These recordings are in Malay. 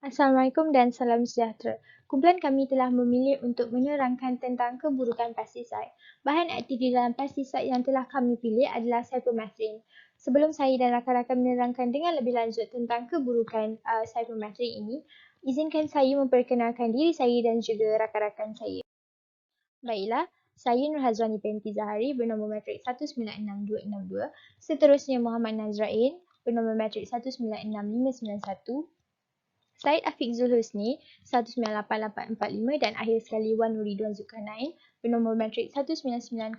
Assalamualaikum dan salam sejahtera. Kumpulan kami telah memilih untuk menerangkan tentang keburukan pestisida. Bahan aktif di dalam pestisida yang telah kami pilih adalah cypermethrin. Sebelum saya dan rakan-rakan menerangkan dengan lebih lanjut tentang keburukan cypermethrin ini, izinkan saya memperkenalkan diri saya dan juga rakan-rakan saya. Baiklah, saya Nur Hazrani binti Zahari bernombor matrik 196262. Seterusnya Muhammad Nazrain bernombor matrik 196591. Syed Afiq Zulhusni 198845 dan akhir sekali Wan Ridwan Zulkarnain bernombor matrik 199004.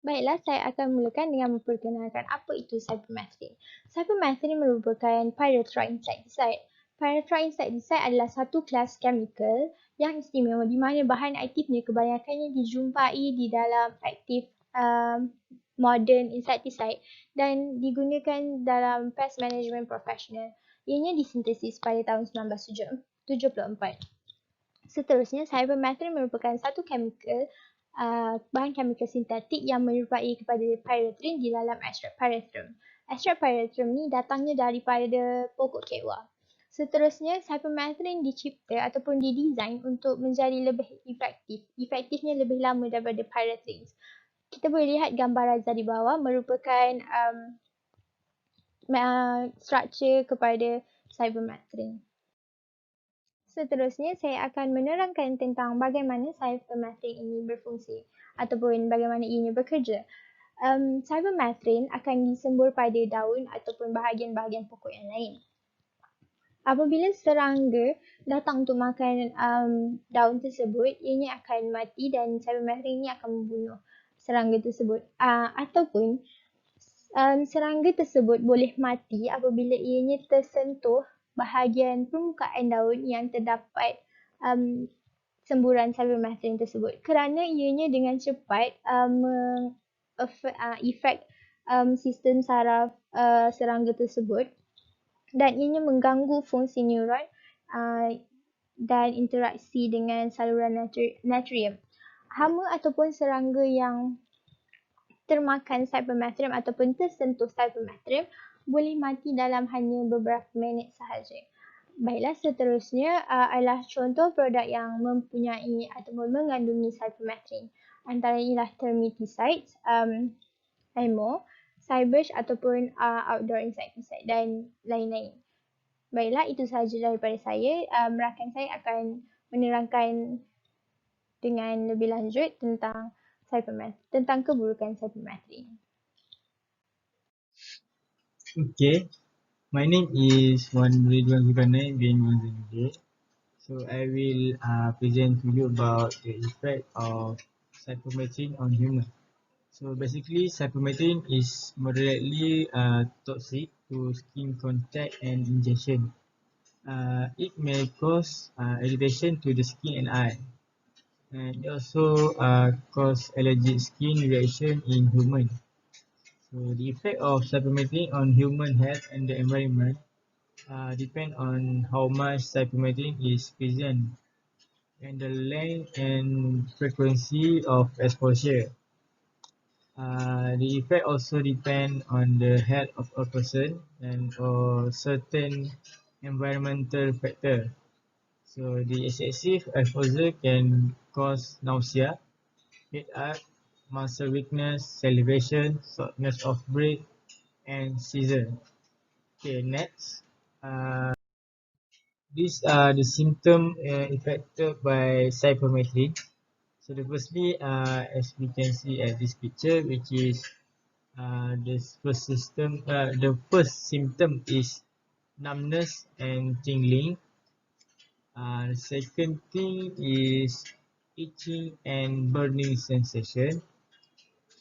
Baiklah, saya akan mulakan dengan memperkenalkan apa itu cypermethrin. Cypermethrin merupakan pyrethroid insecticide. Pyrethroid insecticide adalah satu kelas chemical yang istimewa di mana bahan aktifnya kebanyakannya dijumpai di dalam aktif modern insecticide dan digunakan dalam pest management professional. Ianya disintesis pada tahun 1974. Seterusnya, cypermethrin merupakan satu chemical bahan chemical sintetik yang menyerupai kepada pyrethrin di dalam ekstrak pyrethrum. Ekstrak pyrethrum ni datangnya daripada pokok kekwa. Seterusnya, cypermethrin dicipta ataupun didesain untuk menjadi lebih efektif. Efektifnya lebih lama daripada pyrethrin. Kita boleh lihat gambar Razak di bawah merupakan struktur kepada cypermethrin. Seterusnya, saya akan menerangkan tentang bagaimana cypermethrin ini berfungsi ataupun bagaimana ianya bekerja. Cypermethrin akan disembur pada daun ataupun bahagian-bahagian pokok yang lain. Apabila serangga datang untuk makan daun tersebut, ianya akan mati dan cypermethrin ini akan membunuh serangga tersebut. Ataupun serangga tersebut boleh mati apabila ianya tersentuh bahagian permukaan daun yang terdapat semburan cypermethrin tersebut kerana ianya dengan cepat efek sistem saraf serangga tersebut dan ianya mengganggu fungsi neuron dan interaksi dengan saluran natrium. Hama ataupun serangga yang termakan cypermethrin ataupun tersentuh cypermethrin boleh mati dalam hanya beberapa minit sahaja. Baiklah, seterusnya adalah contoh produk yang mempunyai ataupun mengandungi cypermethrin. Antara ialah termiticides, ammo, cybush ataupun outdoor insecticide dan lain-lain. Baiklah, itu sahaja daripada saya. Rakan saya akan menerangkan dengan lebih lanjut tentang tentang keburukan cypermethrin. Okay, my name is Wan Ridwan Zulkarnain bin Manzanuddin. So I will present to you about the effect of cypermethrin on humans. So basically, cypermethrin is moderately toxic to skin contact and injection. It may cause irritation to the skin and eye, and it also cause allergic skin reaction in humans. So the effect of cypermethrin on human health and the environment depend on how much cypermethrin is present and the length and frequency of exposure. The effect also depend on the health of a person and or certain environmental factor. So the excessive exposure can cause nausea, headache, muscle weakness, salivation, shortness of breath, and seizure. Okay, next. These are the symptoms affected by cypermethrin. So the firstly, as we can see at this picture, which is the first symptom is numbness and tingling. The second thing is itching and burning sensation.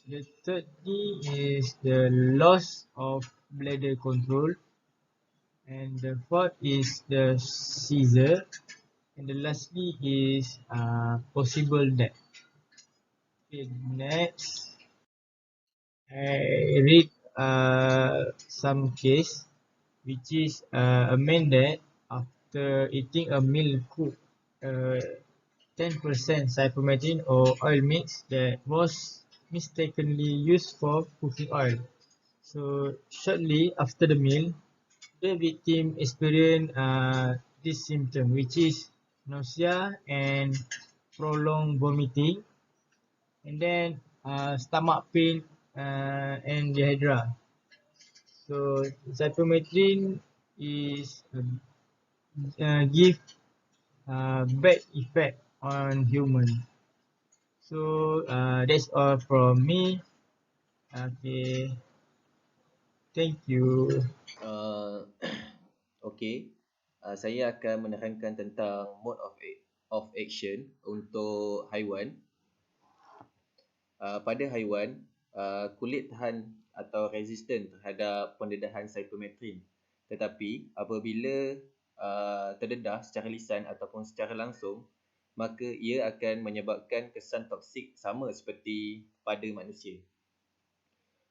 The third thing is the loss of bladder control. And the fourth is the seizure. And the lastly is possible death. Okay, next, I read some case, which is a man that after eating a meal cooked 10% cypermethrin or oil mix that was mistakenly used for cooking oil. So shortly after the meal, the victim experience this symptom, which is nausea and prolonged vomiting, and then stomach pain and dehydra. So cypermethrin is give bad effect on human. So that's all from me. Okay, thank you. Okey, saya akan menerangkan tentang mode of action untuk haiwan. Pada haiwan, kulit tahan atau resisten terhadap pendedahan cypermethrin. Tetapi apabila terdedah secara lisan ataupun secara langsung, maka ia akan menyebabkan kesan toksik sama seperti pada manusia.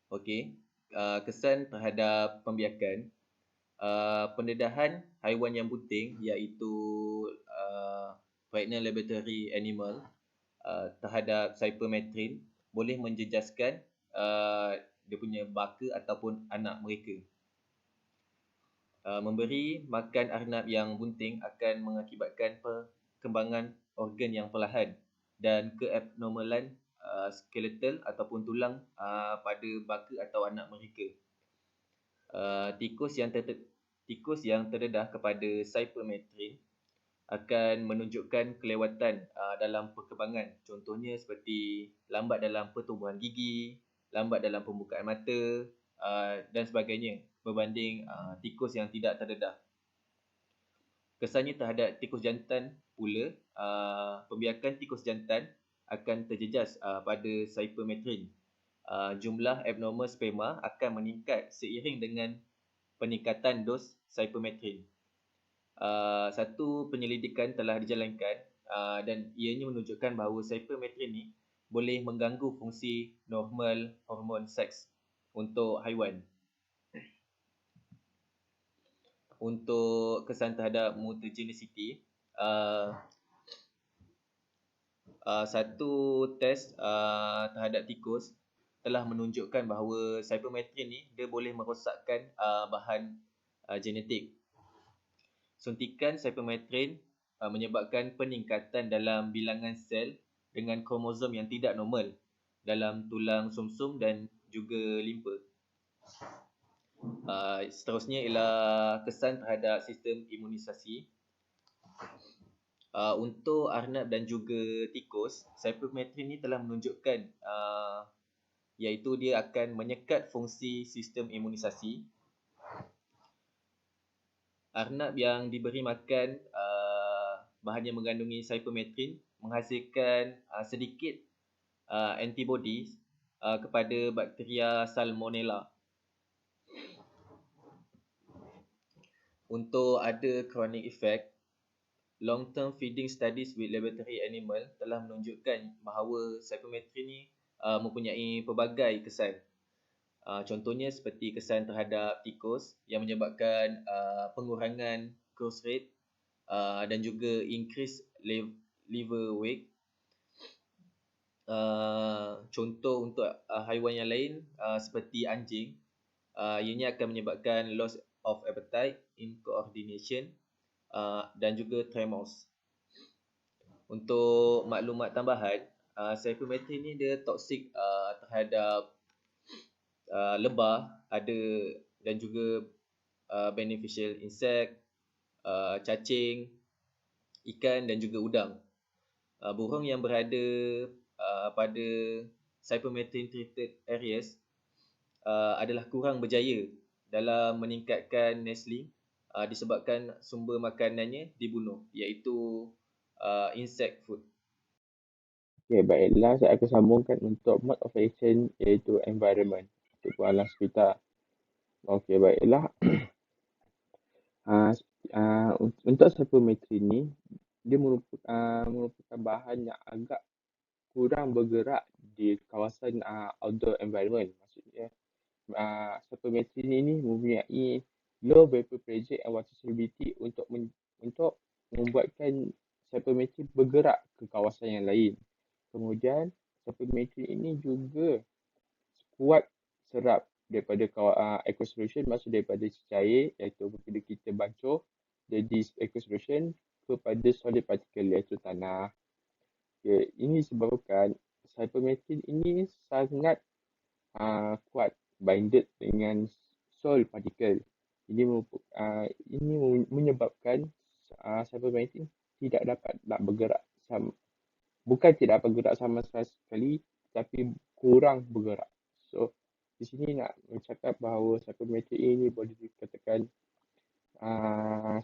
Okey, kesan terhadap pembiakan. Pendedahan haiwan yang bunting iaitu pregnant laboratory animal terhadap cypermethrin boleh menjejaskan dia punya baka ataupun anak mereka. Memberi makan arnab yang bunting akan mengakibatkan perkembangan organ yang perlahan dan keabnormalan skeletal ataupun tulang pada baka atau anak mereka. Tikus yang terdedah kepada cypermethrin akan menunjukkan kelewatan dalam perkembangan. Contohnya seperti lambat dalam pertumbuhan gigi, lambat dalam pembukaan mata dan sebagainya berbanding tikus yang tidak terdedah. Kesannya terhadap tikus jantan pula, pembiakan tikus jantan akan terjejas pada cypermethrin. Jumlah abnormal sperma akan meningkat seiring dengan peningkatan dos cypermethrin. Satu penyelidikan telah dijalankan dan ianya menunjukkan bahawa cypermethrin ni boleh mengganggu fungsi normal hormon seks untuk haiwan. Untuk kesan terhadap mutagenicity, satu test terhadap tikus telah menunjukkan bahawa cypermethrin ni dia boleh merosakkan bahan genetik. Suntikan cypermethrin menyebabkan peningkatan dalam bilangan sel dengan kromosom yang tidak normal dalam tulang sumsum dan juga limpa. Seterusnya ialah kesan terhadap sistem imunisasi. Untuk arnab dan juga tikus, cypermethrin ni telah menunjukkan iaitu dia akan menyekat fungsi sistem imunisasi. Arnab yang diberi makan bahan yang mengandungi cypermethrin menghasilkan sedikit antibody kepada bakteria Salmonella. Untuk ada chronic effect, long-term feeding studies with laboratory animal telah menunjukkan bahawa cypermethrin ni mempunyai pelbagai kesan. Contohnya seperti kesan terhadap tikus yang menyebabkan pengurangan growth rate dan juga increase liver weight. Contoh untuk haiwan yang lain seperti anjing, ianya akan menyebabkan loss of appetite, incoordination dan juga tremors. Untuk maklumat tambahan, cypermethrin ni dia toksik terhadap lebah ada dan juga beneficial insect, cacing, ikan dan juga udang. Burung yang berada pada cypermethrin treated areas adalah kurang berjaya dalam meningkatkan nestling disebabkan sumber makanannya dibunuh, iaitu insect food. Okay, baiklah, saya akan sambungkan untuk mode of action iaitu environment untuk alam sekitar. Okey, baiklah. Untuk cypermethrin ni, dia merupakan bahan yang agak kurang bergerak di kawasan outdoor environment. Maksudnya, cypermethrin ini mempunyai low vapor pressure and water solubility untuk membuatkan cypermethrin bergerak ke kawasan yang lain. Kemudian, cypermethrin ini juga kuat serap daripada aqueous solution masuk daripada cair iaitu apabila kita bancuh jadi aqueous solution kepada solid particle iaitu tanah. Okay, ini disebabkan cypermethrin ini sangat kuat binded dengan soil particle. Ini menyebabkan cypermethrin tidak dapat nak bergerak bukan tidak dapat bergerak sama sekali tapi kurang bergerak. So di sini nak bercakap bahawa cypermethrin ini boleh dikatakan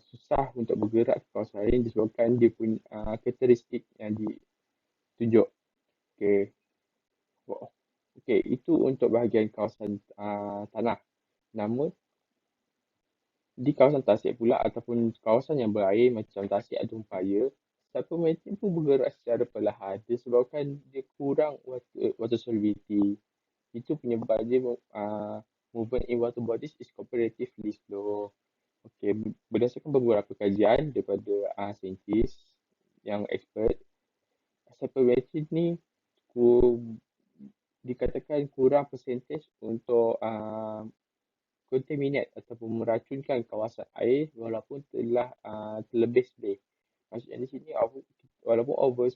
susah untuk bergerak ke kawasan lain disebabkan dia punya karakteristik yang ditunjuk. Okey, itu untuk bahagian kawasan tanah. Namun di kawasan tasik pula ataupun kawasan yang berair macam tasik atau umpaya, cypermethrin pun bergerak secara perlahan disebabkan dia kurang water solubility. Itu penyebab dia movement in water bodies is comparatively slow. Okey, berdasarkan beberapa kajian daripada saintis yang expert, cypermethrin ni dikatakan kurang percentage untuk contaminate ataupun meracunkan kawasan air walaupun telah terlebih spray. Maksudnya di sini walaupun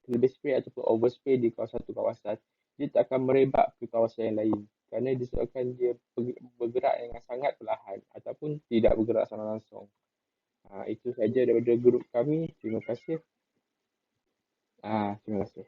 terlebih spray ataupun overspray di satu kawasan, dia tak akan merebak ke kawasan yang lain kerana disebabkan dia bergerak dengan sangat perlahan ataupun tidak bergerak secara langsung. Itu saja daripada grup kami. Terima kasih. Terima kasih.